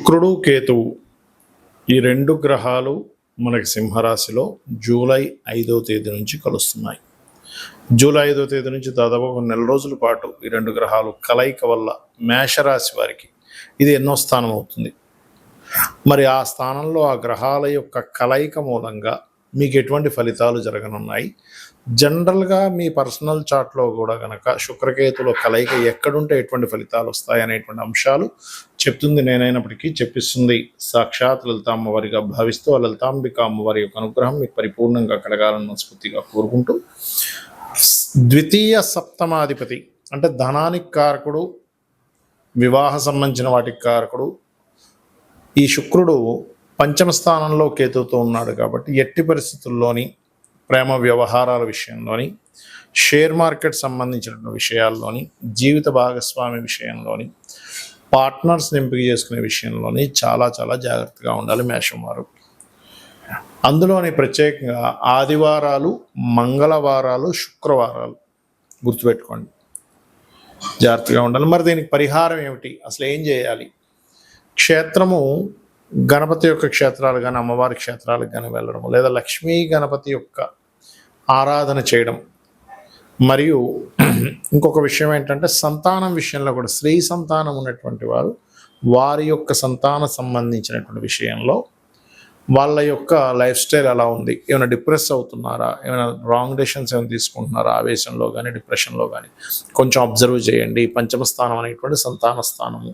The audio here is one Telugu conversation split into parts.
శుక్రుడు కేతువు ఈ రెండు గ్రహాలు మనకి సింహరాశిలో జూలై 5వ తేదీ నుంచి కలుస్తున్నాయి. జూలై 5వ తేదీ నుంచి దాదాపు ఒక నెల రోజుల పాటు ఈ రెండు గ్రహాలు కలయిక వల్ల మేషరాశి వారికి ఇది ఎన్నో స్థానం అవుతుంది. మరి ఆ స్థానంలో ఆ గ్రహాల యొక్క కలయిక మూలంగా మీకు ఎటువంటి ఫలితాలు జరగనున్నాయి, జనరల్గా మీ పర్సనల్ చార్ట్లో కూడా కనుక శుక్రకేతులో కలయిక ఎక్కడుంటే ఎటువంటి ఫలితాలు వస్తాయి అనేటువంటి అంశాలు చెప్తుంది నేనైనప్పటికీ చెప్పిస్తుంది సాక్షాత్ లలిత అమ్మవారిగా భావిస్తూ ఆ లలితాంబిక అమ్మవారి యొక్క అనుగ్రహం మీకు పరిపూర్ణంగా కలగాలని మనస్ఫూర్తిగా కోరుకుంటూ, ద్వితీయ సప్తమాధిపతి అంటే ధనానికి కారకుడు, వివాహ సంబంధించిన వాటికి కారకుడు ఈ శుక్రుడు పంచమ స్థానంలో కేతువుతో ఉన్నాడు. కాబట్టి ఎట్టి పరిస్థితుల్లోని ప్రేమ వ్యవహారాల విషయంలోని, షేర్ మార్కెట్ సంబంధించిన విషయాల్లోని, జీవిత భాగస్వామి విషయంలోని, పార్ట్నర్స్ ఎంపిక చేసుకునే విషయంలోని చాలా చాలా జాగ్రత్తగా ఉండాలి మేషం వారు. అందులోని ప్రత్యేకంగా ఆదివారాలు, మంగళవారాలు, శుక్రవారాలు గుర్తుపెట్టుకోండి, జాగ్రత్తగా ఉండాలి. మరి దీనికి పరిహారం ఏమిటి, అసలు ఏం చేయాలి? క్షేత్రము గణపతి యొక్క క్షేత్రాలు కానీ, అమ్మవారి క్షేత్రాలకు కానీ వెళ్ళడం, లేదా లక్ష్మీ గణపతి యొక్క ఆరాధన చేయడం. మరియు ఇంకొక విషయం ఏంటంటే సంతానం విషయంలో కూడా స్త్రీ సంతానం ఉన్నటువంటి వారు వారి యొక్క సంతానం సంబంధించినటువంటి విషయంలో వాళ్ళ యొక్క లైఫ్ స్టైల్ ఎలా ఉంది, ఏమైనా డిప్రెస్ అవుతున్నారా, ఏమైనా రాంగ్ డెసిషన్స్ ఏమైనా తీసుకుంటున్నారా, ఆవేశంలో కానీ డిప్రెషన్లో కానీ కొంచెం అబ్జర్వ్ చేయండి. పంచమ స్థానం అనేటువంటి సంతాన స్థానము.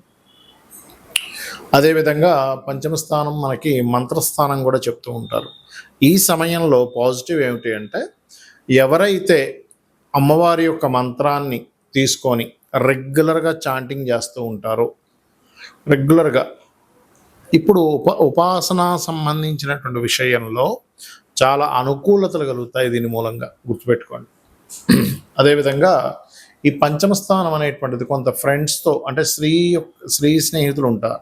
అదేవిధంగా పంచమ స్థానం మనకి మంత్రస్థానం కూడా చెప్తూ ఉంటారు. ఈ సమయంలో పాజిటివ్ ఏమిటి అంటే, ఎవరైతే అమ్మవారి యొక్క మంత్రాన్ని తీసుకొని రెగ్యులర్గా చాంటింగ్ చేస్తూ ఉంటారో, రెగ్యులర్గా ఇప్పుడు ఉపాసన సంబంధించినటువంటి విషయంలో చాలా అనుకూలతలు కలుగుతాయి దీని మూలంగా, గుర్తుపెట్టుకోండి. అదేవిధంగా ఈ పంచమ స్థానం అనేటువంటిది కొంత ఫ్రెండ్స్తో అంటే స్త్రీ స్నేహితులు ఉంటారు,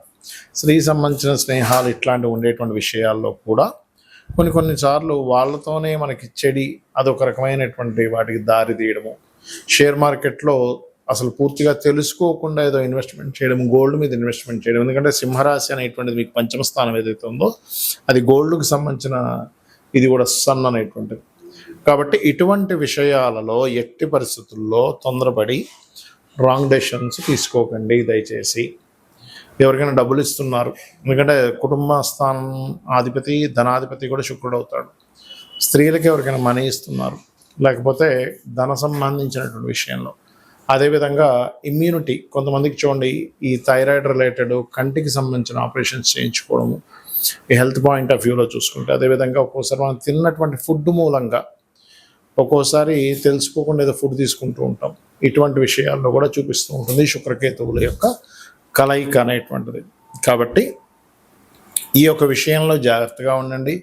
స్త్రీ సంబంధించిన స్నేహాలు ఇట్లాంటివి ఉండేటువంటి విషయాల్లో కూడా కొన్నిసార్లు వాళ్ళతోనే మనకి చెడి అదొక రకమైనటువంటి వాటికి దారి తీయడము. షేర్ మార్కెట్లో అసలు పూర్తిగా తెలుసుకోకుండా ఏదో ఇన్వెస్ట్మెంట్ చేయడం, గోల్డ్ మీద ఇన్వెస్ట్మెంట్ చేయడం. ఎందుకంటే సింహరాశి అనేటువంటిది మీకు పంచమ స్థానం ఏదైతే ఉందో అది గోల్డ్కి సంబంధించిన ఇది కూడా సన్ అనేటువంటిది. కాబట్టి ఇటువంటి విషయాలలో ఎట్టి పరిస్థితుల్లో తొందరపడి రాంగ్ డెసిషన్స్ తీసుకోకండి దయచేసి. ఎవరికైనా డబ్బులు ఇస్తున్నారు, ఎందుకంటే కుటుంబ స్థానం అధిపతి ధనాధిపతి కూడా శుక్రుడు అవుతాడు. స్త్రీలకి ఎవరికైనా మనీ ఇస్తున్నారు, లేకపోతే ధన సంబంధించినటువంటి విషయంలో. అదేవిధంగా ఇమ్యూనిటీ, కొంతమందికి చూడండి ఈ థైరాయిడ్ రిలేటెడ్ కంటికి సంబంధించిన ఆపరేషన్స్ చేయించుకోవడము, ఈ హెల్త్ పాయింట్ ఆఫ్ వ్యూలో చూసుకుంటే. అదేవిధంగా ఒక్కోసారి మనం తిన్నటువంటి ఫుడ్ మూలంగా ఒక్కోసారి తెలుసుకోకుండా ఏదో ఫుడ్ తీసుకుంటూ ఉంటాం. ఇటువంటి విషయాల్లో కూడా చూపిస్తూ ఉంటుంది శుక్రకేతువుల యొక్క కలయిక అనేటువంటిది. కాబట్టి ఈ యొక్క విషయంలో జాగ్రత్తగా ఉండండి.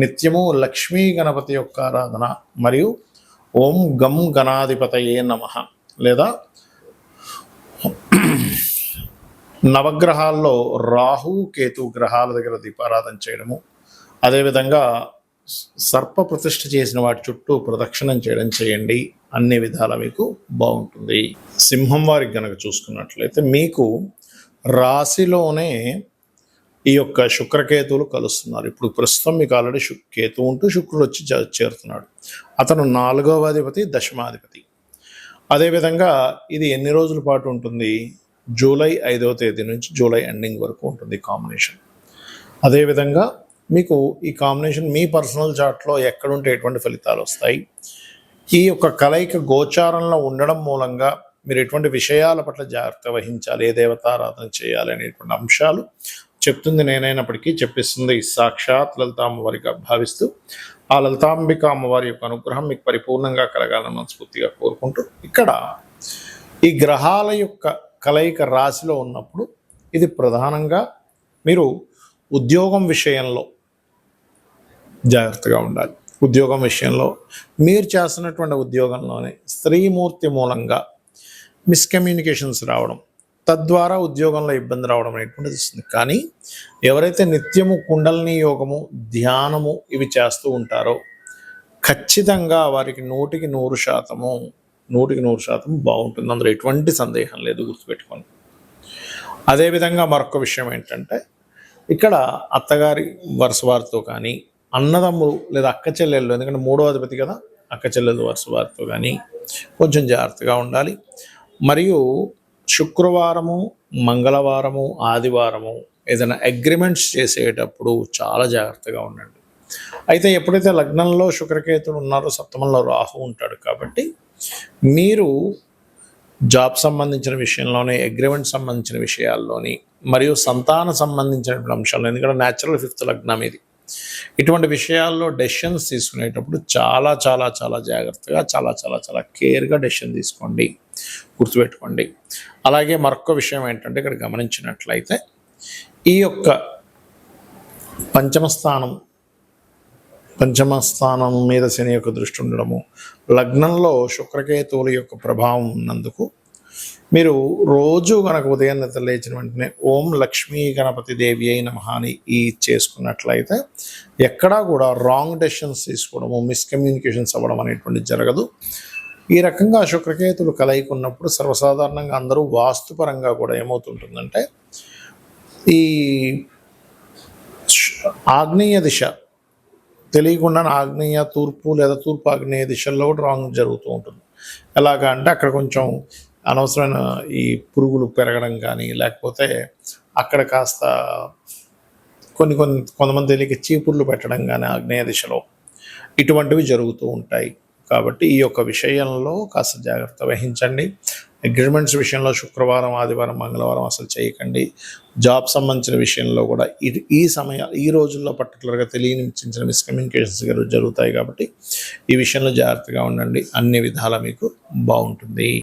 నిత్యము లక్ష్మీ గణపతి యొక్క ఆరాధన మరియు ఓం గం గణాధిపతయే నమః లేదా నవగ్రహాల్లో రాహు కేతు గ్రహాల దగ్గర దీపారాధన చేయడము, అదేవిధంగా సర్ప ప్రతిష్ఠ చేసిన వాటి చుట్టూ ప్రదక్షిణం చేయడం చేయండి. అన్ని విధాలా మీకు బాగుంటుంది. సింహం వారికి గనక చూసుకున్నట్లయితే మీకు రాశిలోనే ఈ యొక్క శుక్రకేతువులు కలుస్తున్నారు. ఇప్పుడు ప్రస్తుతం మీకు ఆల్రెడీ కేతు ఉంటూ శుక్రుడు వచ్చి చేరుతున్నాడు. అతను 4వ అధిపతి, దశమాధిపతి. అదేవిధంగా ఇది ఎన్ని రోజుల పాటు ఉంటుంది? జూలై 5వ తేదీ నుంచి జూలై ఎండింగ్ వరకు ఉంటుంది కాంబినేషన్. అదేవిధంగా మీకు ఈ కాంబినేషన్ మీ పర్సనల్ చార్ట్లో ఎక్కడుంటే ఎటువంటి ఫలితాలు వస్తాయి, ఈ యొక్క కలయిక గోచారంలో ఉండడం మూలంగా మీరు ఎటువంటి విషయాల పట్ల జాగ్రత్త వహించాలి, ఏ దేవతారాధన చేయాలి అనేటువంటి అంశాలు చెప్తుంది నేనైనప్పటికీ చెప్పిస్తుంది సాక్షాత్ లలిత అమ్మవారిగా భావిస్తూ ఆ లలితాంబిక అమ్మవారి యొక్క అనుగ్రహం మీకు పరిపూర్ణంగా కలగాలని మనస్ఫూర్తిగా కోరుకుంటూ, ఇక్కడ ఈ గ్రహాల యొక్క కలయిక రాశిలో ఉన్నప్పుడు ఇది ప్రధానంగా మీరు ఉద్యోగం విషయంలో జాగ్రత్తగా ఉండాలి. ఉద్యోగం విషయంలో మీరు చేస్తున్నటువంటి ఉద్యోగంలోనే స్త్రీమూర్తి మూలంగా మిస్కమ్యూనికేషన్స్ రావడం, తద్వారా ఉద్యోగంలో ఇబ్బంది రావడం అనేటువంటిది వస్తుంది. కానీ ఎవరైతే నిత్యము కుండలిని యోగము, ధ్యానము ఇవి చేస్తూ ఉంటారో ఖచ్చితంగా వారికి 100కి 100% బాగుంటుంది. అందులో ఎటువంటి సందేహం లేదు, గుర్తుపెట్టుకోండి. అదేవిధంగా మరొక విషయం ఏంటంటే ఇక్కడ అత్తగారి వరుస వారితో కానీ, అన్నదమ్ములు లేదా అక్క చెల్లెళ్ళు, ఎందుకంటే మూడో అధిపతి కదా, అక్క చెల్లెలు వరుస వారితో కానీ కొంచెం జాగ్రత్తగా ఉండాలి. మరియు శుక్రవారము, మంగళవారము, ఆదివారము ఏదైనా అగ్రిమెంట్స్ చేసేటప్పుడు చాలా జాగ్రత్తగా ఉండండి. అయితే ఎప్పుడైతే లగ్నంలో శుక్రకేతుడు ఉన్నారో సప్తమంలో రాహు ఉంటాడు కాబట్టి మీరు జాబ్ సంబంధించిన విషయంలోనే, అగ్రిమెంట్ సంబంధించిన విషయాల్లోని, మరియు సంతాన సంబంధించిన అంశాల్లో, ఎందుకంటే న్యాచురల్ 5th లగ్నం ఇది, ఇటువంటి విషయాల్లో డెసిషన్స్ తీసుకునేటప్పుడు చాలా చాలా చాలా జాగ్రత్తగా, చాలా చాలా చాలా కేర్గా డెసిషన్ తీసుకోండి, గుర్తుపెట్టుకోండి. అలాగే మరొక విషయం ఏంటంటే ఇక్కడ గమనించినట్లయితే ఈ యొక్క పంచమ స్థానం మీద శని యొక్క దృష్టి ఉండడము, లగ్నంలో శుక్రకేతువుల యొక్క ప్రభావం ఉన్నందుకు మీరు రోజు కనుక ఉదయం నిద్ర లేచిన వెంటనే ఓం లక్ష్మీ గణపతి దేవి అయిన మహాని ఈ చేసుకున్నట్లయితే ఎక్కడా కూడా రాంగ్ డెసిషన్స్ తీసుకోవడము, మిస్కమ్యూనికేషన్స్ అవ్వడం అనేటువంటి జరగదు. ఈ రకంగా శుక్రకేతులు కలయిక ఉన్నప్పుడు సర్వసాధారణంగా అందరూ వాస్తుపరంగా కూడా ఏమవుతుంటుందంటే ఈ ఆగ్నేయ దిశ తెలియకుండా ఆగ్నేయ, తూర్పు లేదా తూర్పు ఆగ్నేయ దిశల్లో కూడా రాంగ్ జరుగుతూ ఉంటుంది. ఎలాగా అంటే అక్కడ కొంచెం అనవసరమైన ఈ పురుగులు పెరగడం కానీ, లేకపోతే అక్కడ కాస్త కొంతమంది తెలియక చీపుర్లు పెట్టడం కానీ ఆగ్నేయ దిశలో ఇటువంటివి జరుగుతూ ఉంటాయి. కాబట్టి ఈ యొక్క విషయంలో కాస్త జాగ్రత్త వహించండి. అగ్రిమెంట్స్ విషయంలో శుక్రవారం, ఆదివారం, మంగళవారం అసలు చేయకండి. జాబ్ సంబంధించిన విషయంలో కూడా ఈ రోజుల్లో పర్టికులర్గా తెలియని చిన్న మిస్కమ్యూనికేషన్స్ జరుగుతాయి కాబట్టి ఈ విషయంలో జాగ్రత్తగా ఉండండి. అన్ని విధాలా మీకు బాగుంటుంది.